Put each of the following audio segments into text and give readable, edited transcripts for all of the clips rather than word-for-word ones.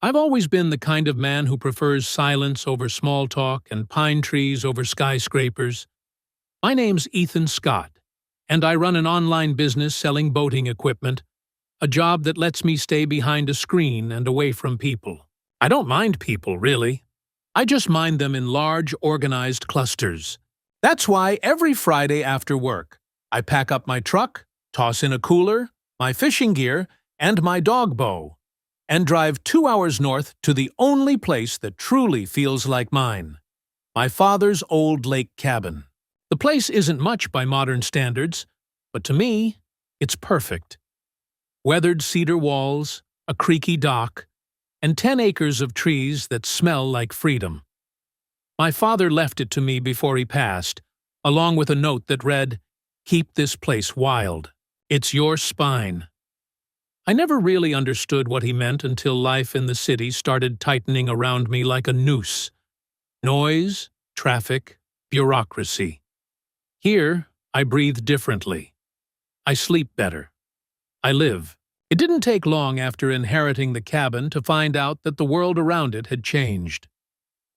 I've always been the kind of man who prefers silence over small talk and pine trees over skyscrapers. My name's Ethan Scott, and I run an online business selling boating equipment, a job that lets me stay behind a screen and away from people. I don't mind people, really. I just mind them in large, organized clusters. That's why every Friday after work, I pack up my truck, toss in a cooler, my fishing gear, and my dog bow, and drive 2 hours north to the only place that truly feels like mine, my father's old lake cabin. The place isn't much by modern standards, but to me, it's perfect. Weathered cedar walls, a creaky dock, and 10 acres of trees that smell like freedom. My father left it to me before he passed, along with a note that read, "Keep this place wild. It's your spine." I never really understood what he meant until life in the city started tightening around me like a noose. Noise, traffic, bureaucracy. Here, I breathe differently. I sleep better. I live. It didn't take long after inheriting the cabin to find out that the world around it had changed.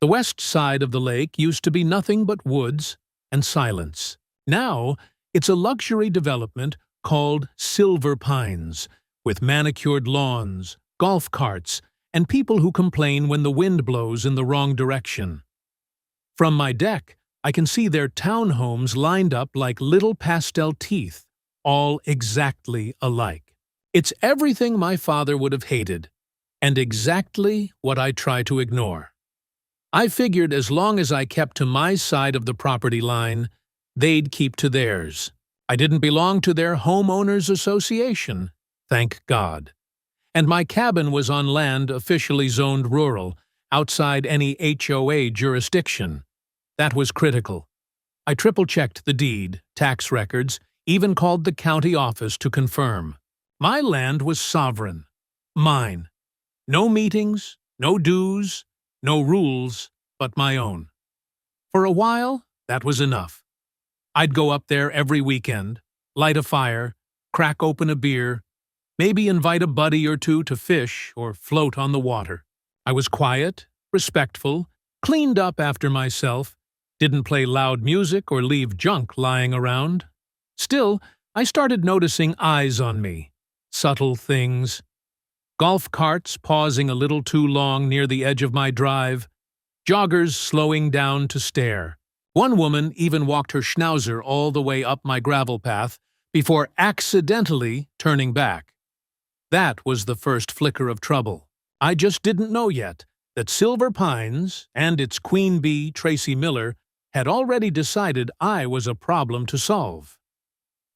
The west side of the lake used to be nothing but woods and silence. Now, it's a luxury development called Silver Pines, with manicured lawns, golf carts, and people who complain when the wind blows in the wrong direction. From my deck, I can see their townhomes lined up like little pastel teeth, all exactly alike. It's everything my father would have hated, and exactly what I try to ignore. I figured as long as I kept to my side of the property line, they'd keep to theirs. I didn't belong to their homeowners association, thank God. And my cabin was on land officially zoned rural, outside any HOA jurisdiction. That was critical. I triple-checked the deed, tax records, even called the county office to confirm. My land was sovereign. Mine. No meetings, no dues, no rules, but my own. For a while, that was enough. I'd go up there every weekend, light a fire, crack open a beer, maybe invite a buddy or two to fish or float on the water. I was quiet, respectful, cleaned up after myself, didn't play loud music or leave junk lying around. Still, I started noticing eyes on me. Subtle things. Golf carts pausing a little too long near the edge of my drive. Joggers slowing down to stare. One woman even walked her schnauzer all the way up my gravel path before accidentally turning back. That was the first flicker of trouble. I just didn't know yet that Silver Pines and its queen bee, Tracy Miller, had already decided I was a problem to solve.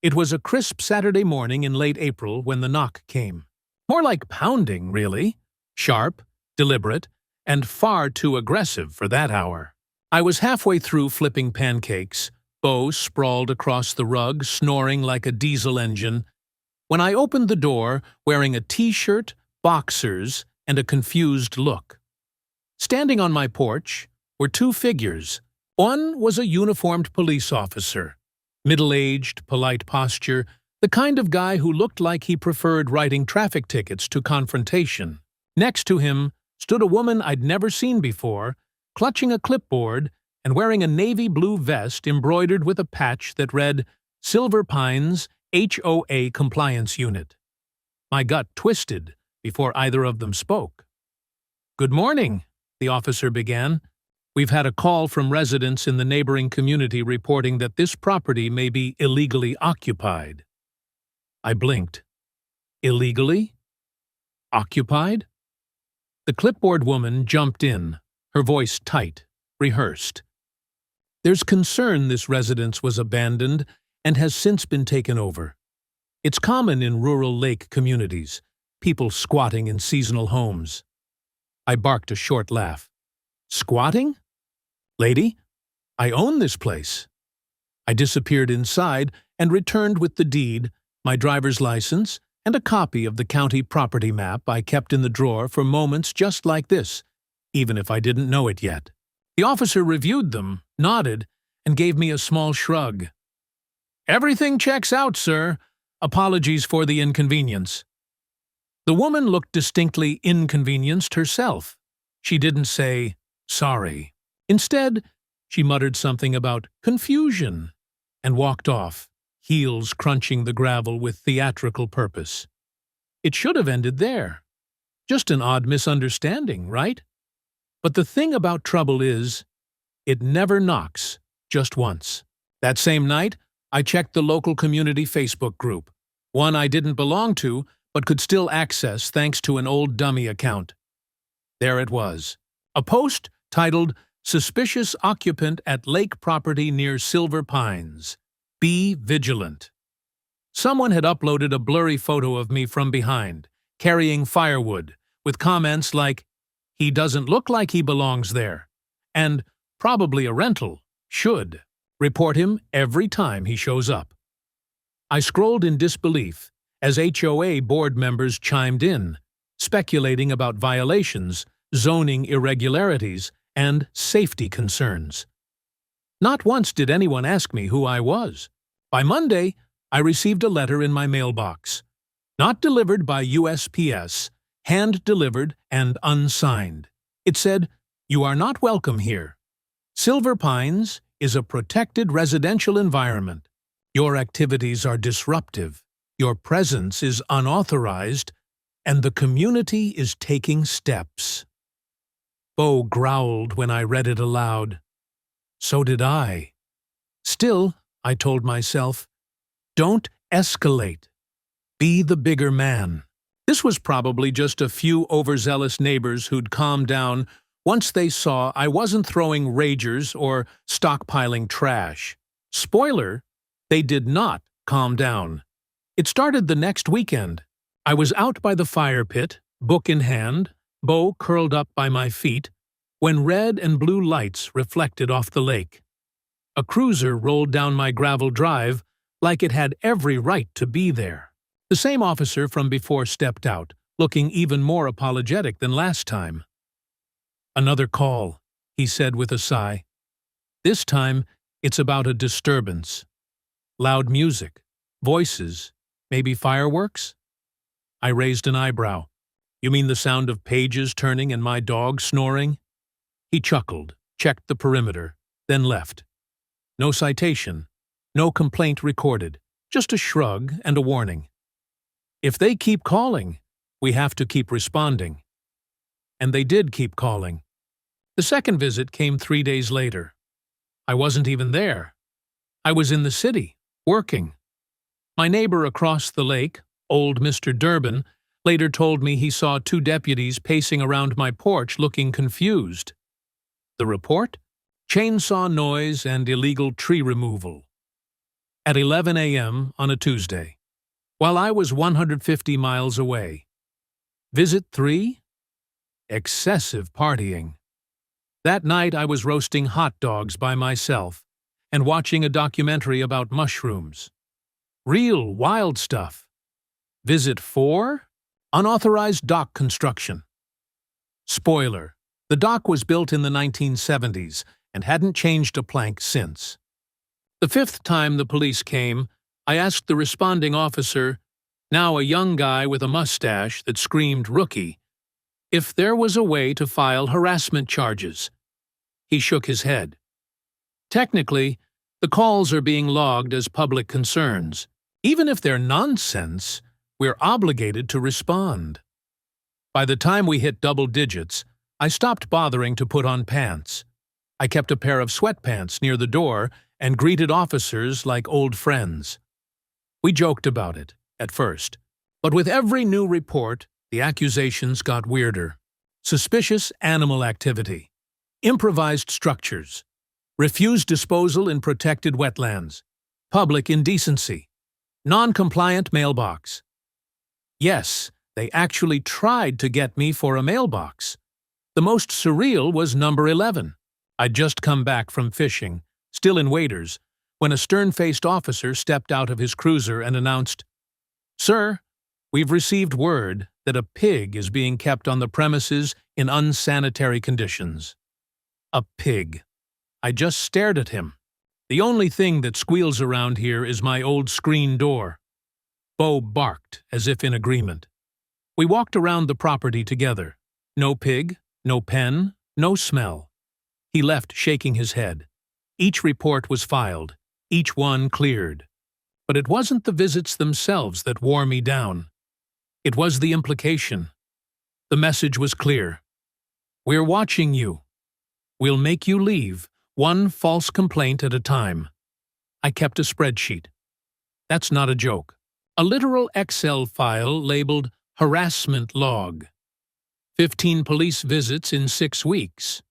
It was a crisp Saturday morning in late April when the knock came. More like pounding, really. Sharp, deliberate, and far too aggressive for that hour. I was halfway through flipping pancakes, Bo sprawled across the rug, snoring like a diesel engine, when I opened the door wearing a t-shirt, boxers, and a confused look. Standing on my porch were two figures. One was a uniformed police officer. Middle-aged, polite posture, the kind of guy who looked like he preferred writing traffic tickets to confrontation. Next to him stood a woman I'd never seen before, clutching a clipboard and wearing a navy blue vest embroidered with a patch that read, "Silver Pines, HOA Compliance Unit." My gut twisted before either of them spoke. "Good morning," the officer began. "We've had a call from residents in the neighboring community reporting that this property may be illegally occupied." I blinked. Illegally? Occupied? The clipboard woman jumped in, her voice tight, rehearsed. "There's concern this residence was abandoned and has since been taken over. It's common in rural lake communities, people squatting in seasonal homes." I barked a short laugh. "Squatting? Lady, I own this place." I disappeared inside and returned with the deed, my driver's license, and a copy of the county property map I kept in the drawer for moments just like this, even if I didn't know it yet. The officer reviewed them, nodded, and gave me a small shrug. "Everything checks out, sir. Apologies for the inconvenience." The woman looked distinctly inconvenienced herself. She didn't say, "Sorry." Instead, she muttered something about confusion and walked off, heels crunching the gravel with theatrical purpose. It should have ended there. Just an odd misunderstanding, right? But the thing about trouble is, it never knocks just once. That same night, I checked the local community Facebook group, one I didn't belong to but could still access thanks to an old dummy account. There it was, a post titled "Suspicious Occupant at Lake Property Near Silver Pines. Be Vigilant." Someone had uploaded a blurry photo of me from behind, carrying firewood, with comments like, "He doesn't look like he belongs there," and "Probably a rental, should report him every time he shows up." I scrolled in disbelief as HOA board members chimed in, speculating about violations, zoning irregularities, and safety concerns. Not once did anyone ask me who I was. By Monday, I received a letter in my mailbox. Not delivered by USPS, hand-delivered and unsigned. It said, "You are not welcome here. Silver Pines is a protected residential environment. Your activities are disruptive. Your presence is unauthorized, and the community is taking steps." Bo growled when I read it aloud. So did I. Still, I told myself, don't escalate. Be the bigger man. This was probably just a few overzealous neighbors who'd calm down once they saw I wasn't throwing ragers or stockpiling trash. Spoiler, they did not calm down. It started the next weekend. I was out by the fire pit, book in hand, Bo curled up by my feet, when red and blue lights reflected off the lake. A cruiser rolled down my gravel drive like it had every right to be there. The same officer from before stepped out, looking even more apologetic than last time. "Another call," he said with a sigh. "This time, it's about a disturbance. Loud music, voices, maybe fireworks?" I raised an eyebrow. "You mean the sound of pages turning and my dog snoring?" He chuckled, checked the perimeter, then left. No citation, no complaint recorded, just a shrug and a warning. If they keep calling, we have to keep responding. And they did keep calling. The second visit came 3 days later. I wasn't even there. I was in the city, working. My neighbor across the lake, old Mr. Durbin, later told me he saw 2 deputies pacing around my porch looking confused. The report? Chainsaw noise and illegal tree removal. At 11 a.m. on a Tuesday, while I was 150 miles away. Visit 3? Excessive partying. That night I was roasting hot dogs by myself and watching a documentary about mushrooms. Real wild stuff. Visit 4? Unauthorized dock construction. Spoiler, the dock was built in the 1970s and hadn't changed a plank since. The 5th time the police came, I asked the responding officer, now a young guy with a mustache that screamed rookie, if there was a way to file harassment charges. He shook his head. Technically, the calls are being logged as public concerns. Even if they're nonsense, we're obligated to respond. By the time we hit double digits, I stopped bothering to put on pants. I kept a pair of sweatpants near the door and greeted officers like old friends. We joked about it, at first, but with every new report, the accusations got weirder. Suspicious animal activity, improvised structures, refused disposal in protected wetlands, public indecency, non-compliant mailbox. Yes, they actually tried to get me for a mailbox. The most surreal was number 11. I'd just come back from fishing, still in waders, when a stern-faced officer stepped out of his cruiser and announced, "Sir, we've received word that a pig is being kept on the premises in unsanitary conditions." A pig. I just stared at him. The only thing that squeals around here is my old screen door. Bo barked, as if in agreement. We walked around the property together. No pig, no pen, no smell. He left shaking his head. Each report was filed, each one cleared. But it wasn't the visits themselves that wore me down. It was the implication. The message was clear. We're watching you. We'll make you leave, one false complaint at a time. I kept a spreadsheet. That's not a joke. A literal Excel file labeled harassment log. 15 police visits in 6 weeks.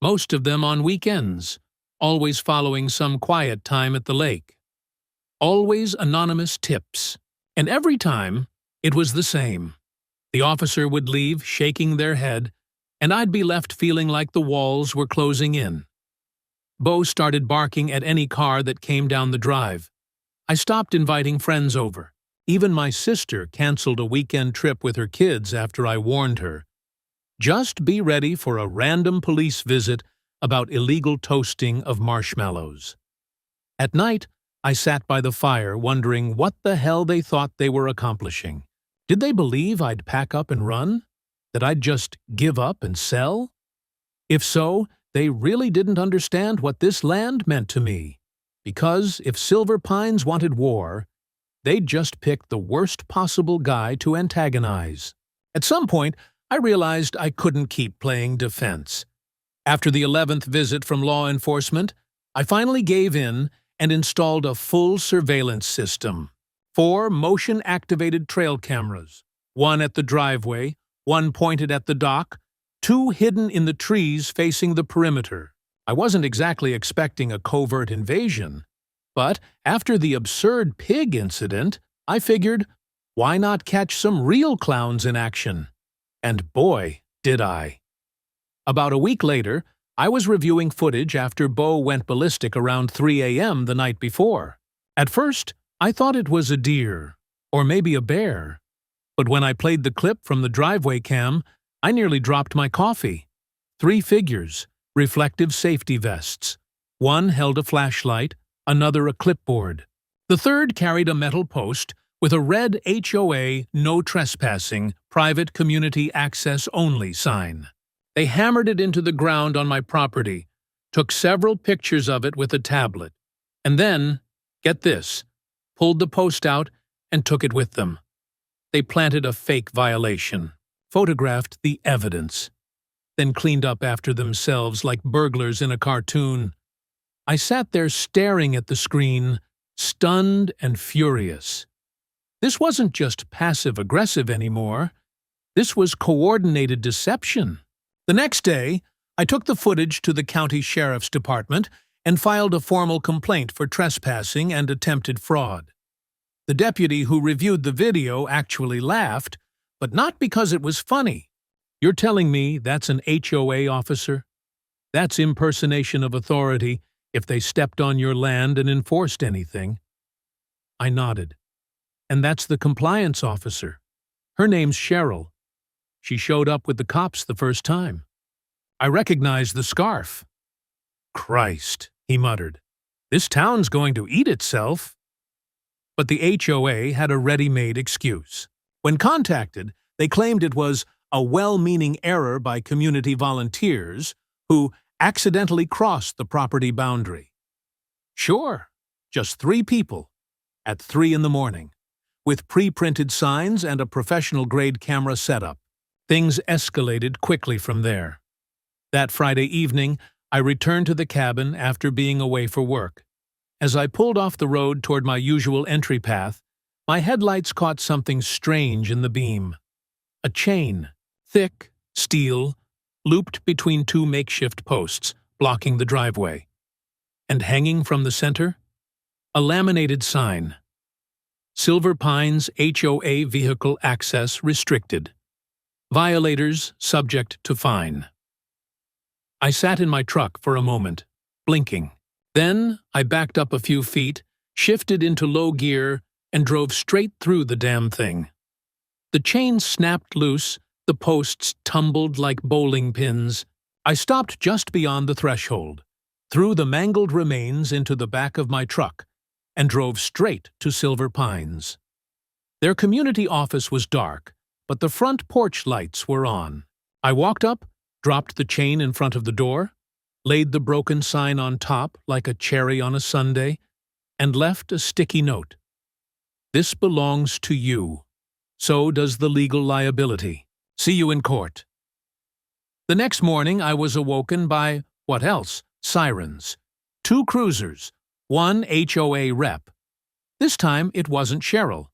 Most of them on weekends, always following some quiet time at the lake. Always anonymous tips. And every time, it was the same. The officer would leave, shaking their head, and I'd be left feeling like the walls were closing in. Bo started barking at any car that came down the drive. I stopped inviting friends over. Even my sister canceled a weekend trip with her kids after I warned her. Just be ready for a random police visit about illegal toasting of marshmallows. At night, I sat by the fire wondering what the hell they thought they were accomplishing. Did they believe I'd pack up and run? That I'd just give up and sell? If so, they really didn't understand what this land meant to me. Because if Silver Pines wanted war, they'd just pick the worst possible guy to antagonize. At some point, I realized I couldn't keep playing defense. After the 11th visit from law enforcement, I finally gave in and installed a full surveillance system. 4 motion-activated trail cameras, 1 at the driveway, 1 pointed at the dock, 2 hidden in the trees facing the perimeter. I wasn't exactly expecting a covert invasion, but after the absurd pig incident, I figured, why not catch some real clowns in action? And boy, did I. About a week later, I was reviewing footage after Bo went ballistic around 3 a.m. the night before. At first, I thought it was a deer, or maybe a bear. But when I played the clip from the driveway cam, I nearly dropped my coffee. 3 figures, reflective safety vests. 1 held a flashlight, another a clipboard. The third carried a metal post with a red HOA no trespassing, private community access only sign. They hammered it into the ground on my property, took several pictures of it with a tablet, and then, get this, pulled the post out and took it with them. They planted a fake violation, photographed the evidence, then cleaned up after themselves like burglars in a cartoon. I sat there staring at the screen, stunned and furious. This wasn't just passive-aggressive anymore. This was coordinated deception. The next day, I took the footage to the county sheriff's department and filed a formal complaint for trespassing and attempted fraud. The deputy who reviewed the video actually laughed, but not because it was funny. You're telling me that's an HOA officer? That's impersonation of authority if they stepped on your land and enforced anything. I nodded. And that's the compliance officer. Her name's Cheryl. She showed up with the cops the first time. I recognized the scarf. Christ, he muttered. This town's going to eat itself. But the HOA had a ready-made excuse. When contacted, they claimed it was a well-meaning error by community volunteers who accidentally crossed the property boundary. Sure, just 3 people, at 3 in the morning, with pre-printed signs and a professional-grade camera setup. Things escalated quickly from there. That Friday evening, I returned to the cabin after being away for work. As I pulled off the road toward my usual entry path, my headlights caught something strange in the beam. A chain, thick, steel, looped between 2 makeshift posts, blocking the driveway. And hanging from the center, a laminated sign. Silver Pines HOA vehicle access restricted. Violators subject to fine. I sat in my truck for a moment, blinking. Then I backed up a few feet, shifted into low gear, and drove straight through the damn thing. The chain snapped loose, the posts tumbled like bowling pins. I stopped just beyond the threshold, threw the mangled remains into the back of my truck, and drove straight to Silver Pines. Their community office was dark, but the front porch lights were on. I walked up, dropped the chain in front of the door, laid the broken sign on top like a cherry on a sundae, and left a sticky note. This belongs to you. So does the legal liability. See you in court. The next morning I was awoken by, what else? Sirens. 2 cruisers, 1 HOA rep. This time it wasn't Cheryl.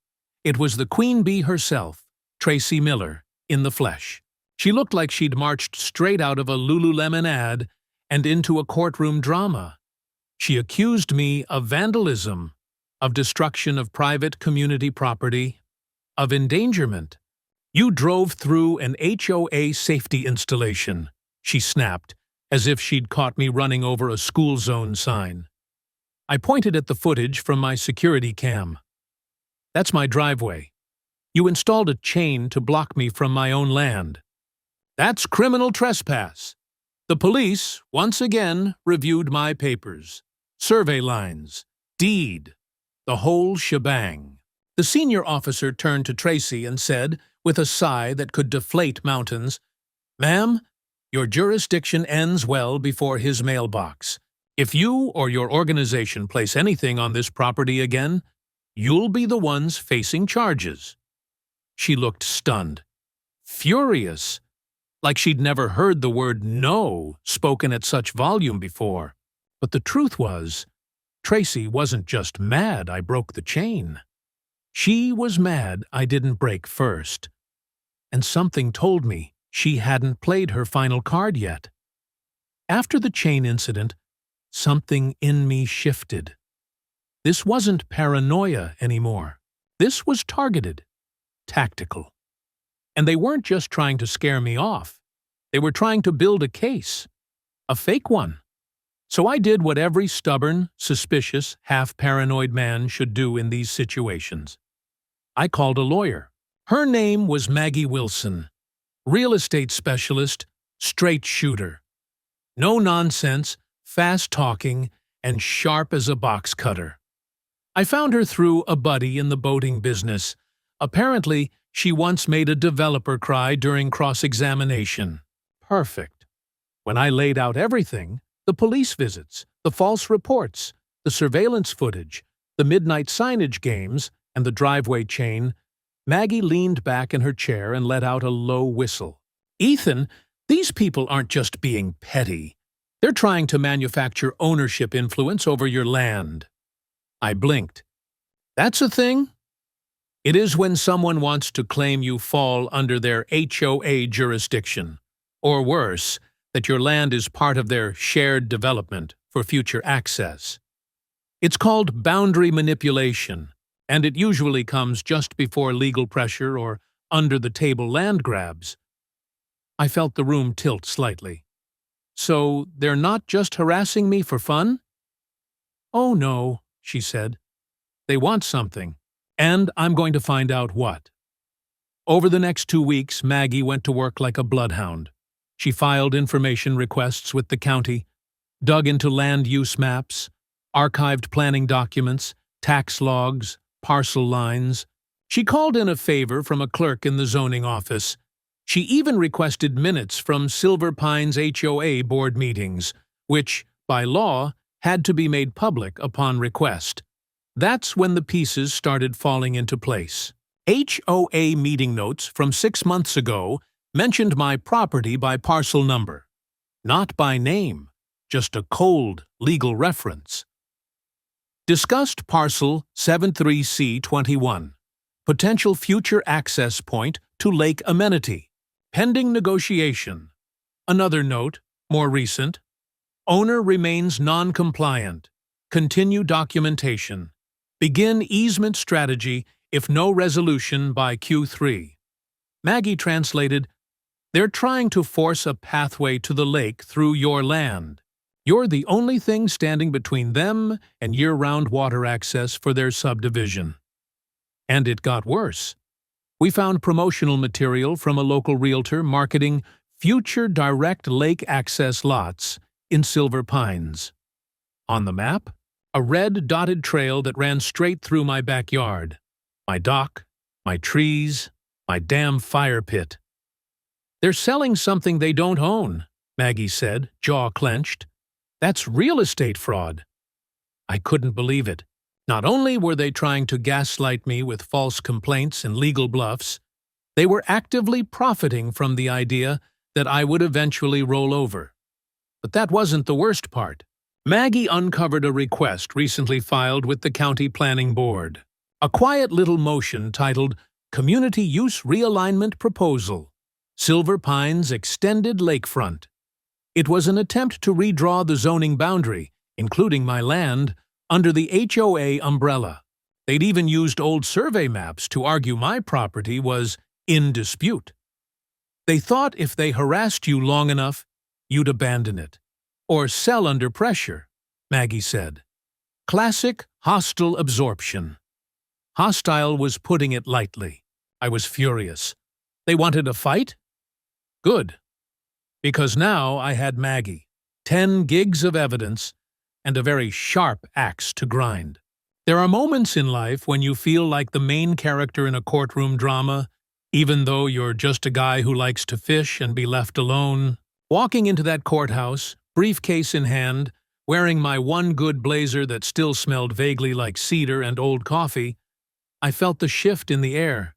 It was the queen bee herself, Tracy Miller, in the flesh. She looked like she'd marched straight out of a Lululemon ad and into a courtroom drama. She accused me of vandalism, of destruction of private community property, of endangerment. You drove through an HOA safety installation, she snapped, as if she'd caught me running over a school zone sign. I pointed at the footage from my security cam. That's my driveway. You installed a chain to block me from my own land. That's criminal trespass. The police, once again, reviewed my papers. Survey lines, deed, the whole shebang. The senior officer turned to Tracy and said, with a sigh that could deflate mountains, "Ma'am, your jurisdiction ends well before his mailbox. If you or your organization place anything on this property again, you'll be the ones facing charges." She looked stunned, furious, like she'd never heard the word no spoken at such volume before. But the truth was, Tracy wasn't just mad I broke the chain. She was mad I didn't break first. And something told me she hadn't played her final card yet. After the chain incident, something in me shifted. This wasn't paranoia anymore. This was targeted, tactical. And they weren't just trying to scare me off. They were trying to build a case, a fake one. So I did what every stubborn, suspicious, half-paranoid man should do in these situations. I called a lawyer. Her name was Maggie Wilson, real estate specialist, straight shooter. No nonsense, fast-talking, and sharp as a box cutter. I found her through a buddy in the boating business. Apparently, she once made a developer cry during cross-examination. Perfect. When I laid out everything, the police visits, the false reports, the surveillance footage, the midnight signage games, and the driveway chain, Maggie leaned back in her chair and let out a low whistle. "Ethan, these people aren't just being petty. They're trying to manufacture ownership influence over your land." I blinked. "That's a thing?" "It is when someone wants to claim you fall under their HOA jurisdiction, or worse, that your land is part of their shared development for future access. It's called boundary manipulation, and it usually comes just before legal pressure or under-the-table land grabs." I felt the room tilt slightly. "So they're not just harassing me for fun?" "Oh no," she said. "They want something, and I'm going to find out what." Over the next 2 weeks, Maggie went to work like a bloodhound. She filed information requests with the county, dug into land use maps, archived planning documents, tax logs, parcel lines. She called in a favor from a clerk in the zoning office. She even requested minutes from Silver Pines HOA board meetings, which, by law, had to be made public upon request. That's when the pieces started falling into place. HOA meeting notes from 6 months ago mentioned my property by parcel number. Not by name, just a cold legal reference. Discussed parcel 73C21, potential future access point to lake amenity, pending negotiation. Another note, more recent, owner remains non-compliant, continue documentation, begin easement strategy if no resolution by Q3. Maggie translated, "They're trying to force a pathway to the lake through your land. You're the only thing standing between them and year-round water access for their subdivision." And it got worse. We found promotional material from a local realtor marketing future direct lake access lots in Silver Pines. On the map, a red dotted trail that ran straight through my backyard. My dock, my trees, My damn fire pit. They're selling something they don't own, Maggie said, jaw clenched. That's real estate fraud. I couldn't believe it. Not only were they trying to gaslight me with false complaints and legal bluffs, they were actively profiting from the idea that I would eventually roll over. But that wasn't the worst part. Maggie uncovered a request recently filed with the County Planning Board. A quiet little motion titled Community Use Realignment Proposal, Silver Pines Extended Lakefront. It was an attempt to redraw the zoning boundary, including my land, under the HOA umbrella. They'd even used old survey maps to argue my property was in dispute. They thought if they harassed you long enough, you'd abandon it. Or sell under pressure, Maggie said. Classic hostile absorption. Hostile was putting it lightly. I was furious. They wanted a fight? Good. Because now I had Maggie, 10 gigs of evidence, and a very sharp axe to grind. There are moments in life when you feel like the main character in a courtroom drama, even though you're just a guy who likes to fish and be left alone. Walking into that courthouse, briefcase in hand, wearing my one good blazer that still smelled vaguely like cedar and old coffee, I felt the shift in the air.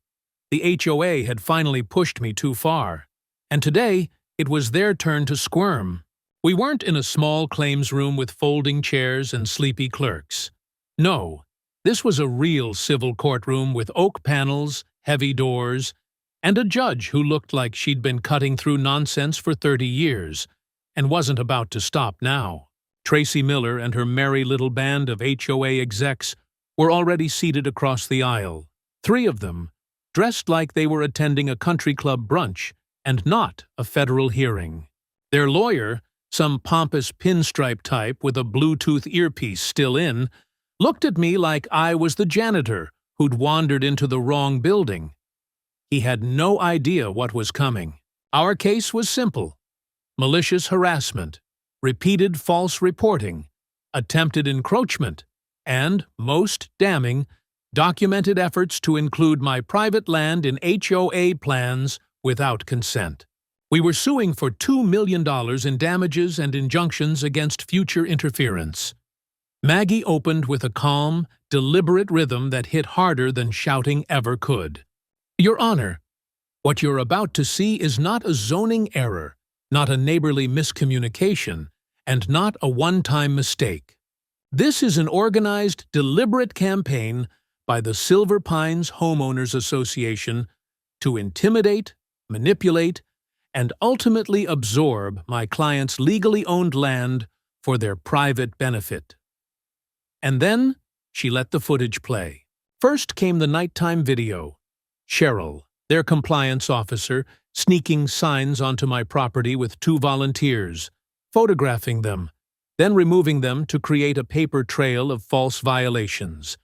The HOA had finally pushed me too far, and today it was their turn to squirm. We weren't in a small claims room with folding chairs and sleepy clerks. No, this was a real civil courtroom with oak panels, heavy doors, and a judge who looked like she'd been cutting through nonsense for 30 years and wasn't about to stop now. Tracy Miller and her merry little band of HOA execs were already seated across the aisle, 3 of them, dressed like they were attending a country club brunch and not a federal hearing. Their lawyer, some pompous pinstripe type with a Bluetooth earpiece still in, looked at me like I was the janitor who'd wandered into the wrong building. He had no idea what was coming. Our case was simple. Malicious harassment, repeated false reporting, attempted encroachment, and, most damning, documented efforts to include my private land in HOA plans without consent. We were suing for $2 million in damages and injunctions against future interference. Maggie opened with a calm, deliberate rhythm that hit harder than shouting ever could. Your Honor, what you're about to see is not a zoning error, not a neighborly miscommunication, and not a one-time mistake. This is an organized, deliberate campaign by the Silver Pines Homeowners Association to intimidate, manipulate, and ultimately absorb my client's legally owned land for their private benefit. And then she let the footage play. First came the nighttime video. Cheryl, their compliance officer, sneaking signs onto my property with 2 volunteers, photographing them, then removing them to create a paper trail of false violations.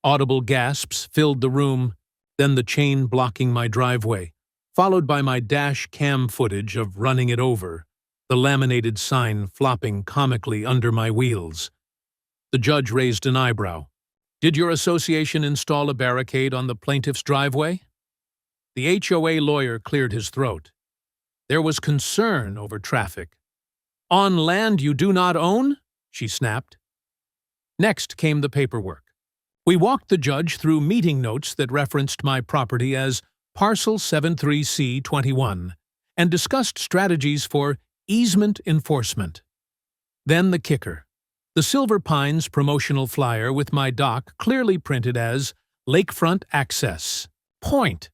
Audible gasps filled the room, then the chain blocking my driveway, followed by my dash cam footage of running it over, the laminated sign flopping comically under my wheels. The judge raised an eyebrow. Did your association install a barricade on the plaintiff's driveway? The HOA lawyer cleared his throat. There was concern over traffic. On land you do not own? She snapped. Next came the paperwork. We walked the judge through meeting notes that referenced my property as Parcel 73C21 and discussed strategies for easement enforcement. Then the kicker. The Silver Pines promotional flyer with my dock clearly printed as Lakefront Access. Point.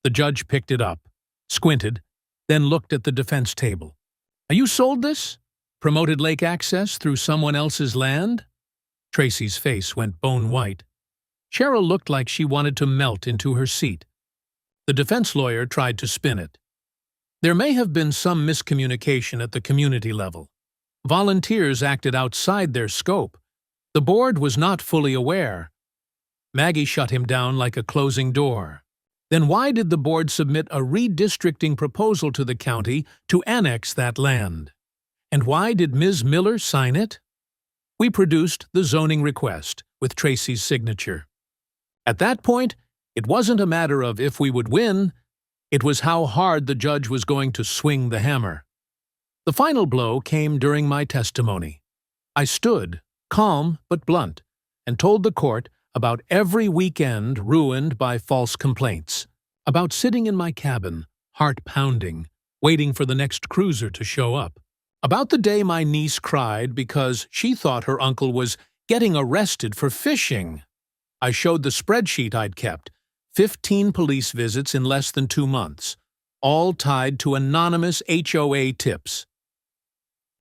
The judge picked it up, squinted, then looked at the defense table. Are you sold this? Promoted lake access through someone else's land? Tracy's face went bone white. Cheryl looked like she wanted to melt into her seat. The defense lawyer tried to spin it. There may have been some miscommunication at the community level. Volunteers acted outside their scope. The board was not fully aware. Maggie shut him down like a closing door. Then why did the board submit a redistricting proposal to the county to annex that land? And why did Ms. Miller sign it? We produced the zoning request with Tracy's signature. At that point, It wasn't a matter of if we would win, it was how hard the judge was going to swing the hammer. The final blow came during my testimony. I stood, calm but blunt, and told the court about every weekend ruined by false complaints, about sitting in my cabin, heart pounding, waiting for the next cruiser to show up, about the day my niece cried because she thought her uncle was getting arrested for fishing. I showed the spreadsheet I'd kept, 15 police visits in less than 2 months, all tied to anonymous HOA tips.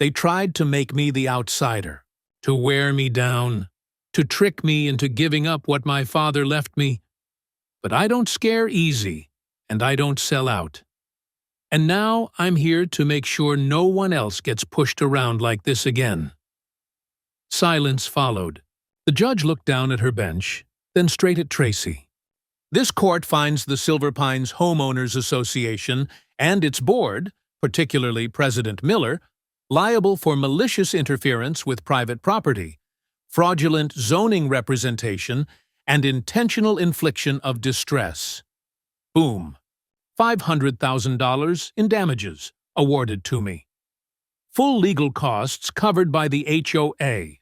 They tried to make me the outsider, to wear me down, to trick me into giving up what my father left me. But I don't scare easy, and I don't sell out. And now I'm here to make sure no one else gets pushed around like this again. Silence followed. The judge looked down at her bench, then straight at Tracy. This court finds the Silver Pines Homeowners Association and its board, particularly President Miller, liable for malicious interference with private property, fraudulent zoning representation, and intentional infliction of distress. Boom. $500,000 in damages awarded to me. Full legal costs covered by the HOA.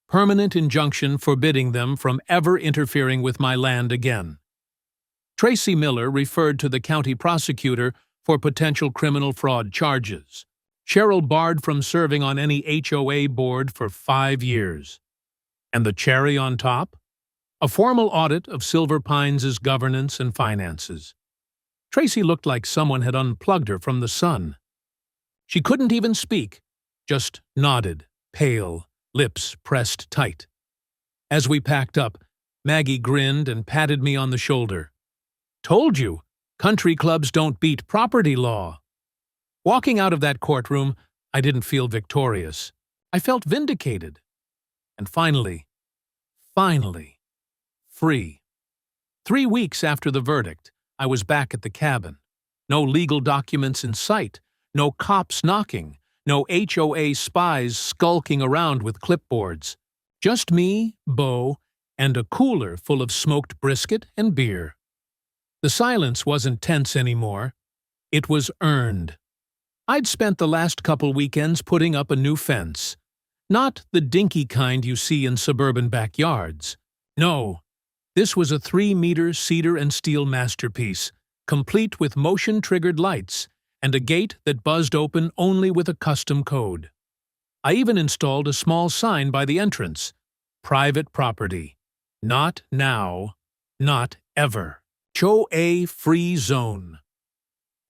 Permanent injunction forbidding them from ever interfering with my land again. Tracy Miller referred to the county prosecutor for potential criminal fraud charges. Cheryl barred from serving on any HOA board for 5 years. And the cherry on top? A formal audit of Silver Pines' governance and finances. Tracy looked like someone had unplugged her from the sun. She couldn't even speak, just nodded, pale, lips pressed tight. As we packed up, Maggie grinned and patted me on the shoulder. "Told you, country clubs don't beat property law." Walking out of that courtroom, I didn't feel victorious. I felt vindicated. And finally, free. 3 weeks after the verdict, I was back at the cabin. No legal documents in sight, no cops knocking, no HOA spies skulking around with clipboards. Just me, Bo, and a cooler full of smoked brisket and beer. The silence wasn't tense anymore. It was earned. I'd spent the last couple weekends putting up a new fence. Not the dinky kind you see in suburban backyards. No, this was a 3-meter cedar and steel masterpiece, complete with motion-triggered lights and a gate that buzzed open only with a custom code. I even installed a small sign by the entrance. Private property. Not now. Not ever. HOA free zone.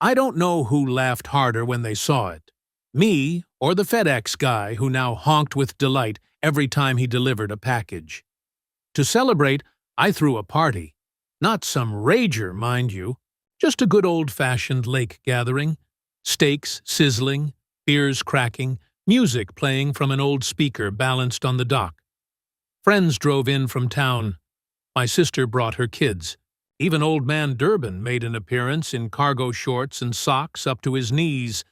I don't know who laughed harder when they saw it. Me or the FedEx guy who now honked with delight every time he delivered a package. To celebrate, I threw a party. Not some rager, mind you. Just a good old-fashioned lake gathering. Steaks sizzling, beers cracking, music playing from an old speaker balanced on the dock. Friends drove in from town. My sister brought her kids. Even old man Durbin made an appearance in cargo shorts and socks up to his knees,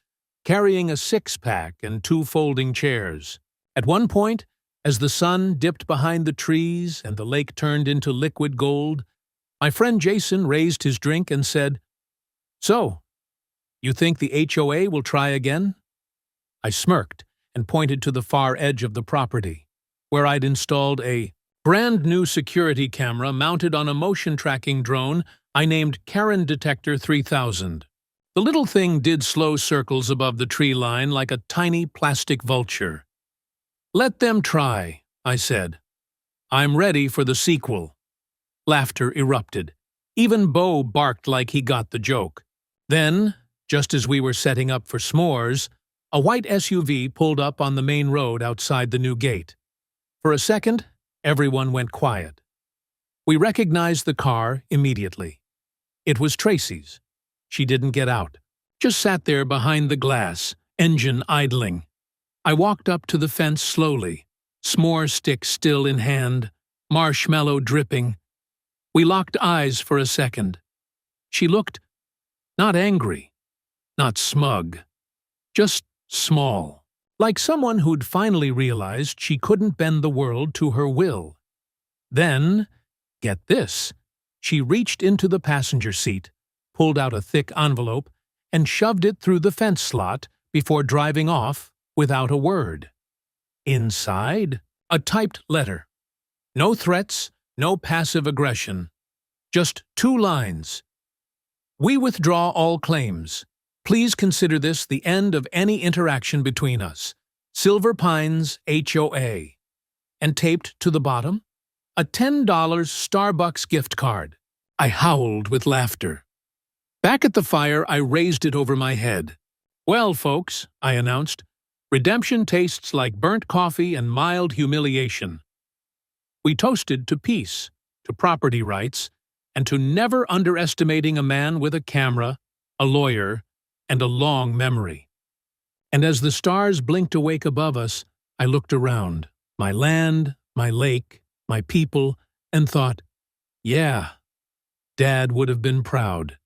carrying a 6-pack and 2 folding chairs. At one point, as the sun dipped behind the trees and the lake turned into liquid gold, my friend Jason raised his drink and said, "So, you think the HOA will try again?" I smirked and pointed to the far edge of the property, where I'd installed a brand new security camera mounted on a motion-tracking drone I named Karen Detector 3000. The little thing did slow circles above the tree line like a tiny plastic vulture. "Let them try," I said. "I'm ready for the sequel." Laughter erupted. Even Bo barked like he got the joke. Then, just as we were setting up for s'mores, a white SUV pulled up on the main road outside the new gate. For a second, everyone went quiet. We recognized the car immediately. It was Tracy's. She didn't get out, just sat there behind the glass, engine idling. I walked up to the fence slowly, s'more stick still in hand, marshmallow dripping. We locked eyes for a second. She looked not angry, not smug, just small, like someone who'd finally realized she couldn't bend the world to her will. Then, get this, She reached into the passenger seat, pulled out a thick envelope, and shoved it through the fence slot before driving off without a word. Inside, a typed letter. No threats, no passive aggression. Just 2 lines. We withdraw all claims. Please consider this the end of any interaction between us. Silver Pines HOA. And taped to the bottom, a $10 Starbucks gift card. I howled with laughter. Back at the fire, I raised it over my head. Well, folks, I announced, redemption tastes like burnt coffee and mild humiliation. We toasted to peace, to property rights, and to never underestimating a man with a camera, a lawyer, and a long memory. And as the stars blinked awake above us, I looked around, my land, my lake, my people, and thought, yeah, Dad would have been proud.